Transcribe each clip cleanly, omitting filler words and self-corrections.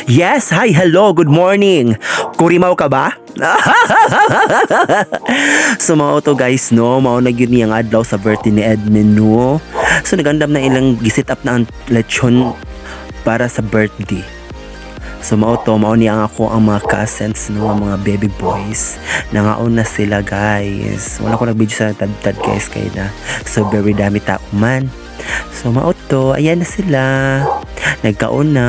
Yes, hi, hello, good morning. Kurimaw ka ba? So mao to guys no, mao na gyud niyang adlaw sa birthday ni Edmin no. So nagandam na ilang gisit up na ang lechon para sa birthday. So mao niya ako ang mga cousins no, ang mga baby boys. Nangaon na sila guys. Wala ko nag-video sa tad guys kay na. So very dami tao man. So mao to, ayan na sila. Nagkaon na.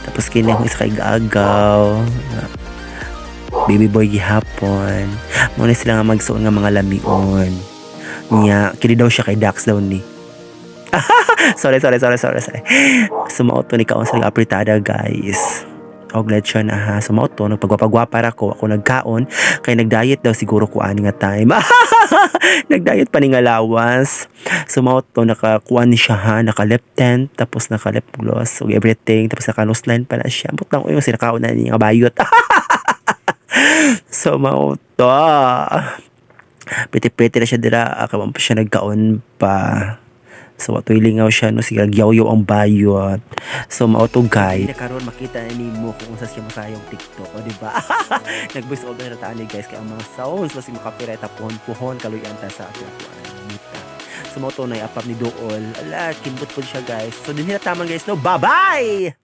Tapos kini akong isa kay gagaw. Baby boy gihapon. Muna sila nga magsuon nga mga lamion. Nya, kini daw siya kay Dax daw ni. sorry. Sumaot to ni kaon sa apritada guys. Og lechon aha. Sumaot to nagpagwapagwapa ra ko ako nagkaon kay nagdiet daw siguro ko ani nga time. Nagdiet pa ni nga lawas. Sumaot to nakakuha ni siya ha, naka lip tint tapos naka lip gloss ug everything tapos naka nose line pa na siya. Butang uy sinakaon na ni nga bayot. So mao to. Pretty na siya dira akam pa siya nagkaon pa. So ato'y lingaw siya no, siya gyaw-yaw ang bayot. So mao to guys. Karon makita ni mo kung unsa siya masayong TikTok, o di ba? Nag-voice over na tani guys kay ang mga sounds basi makapirate puhon kaluyan ta sa ato nita. So mao to na i-up ni Dool. Ala, kimbot po siya guys. So dinhi na taman guys no. Bye-bye.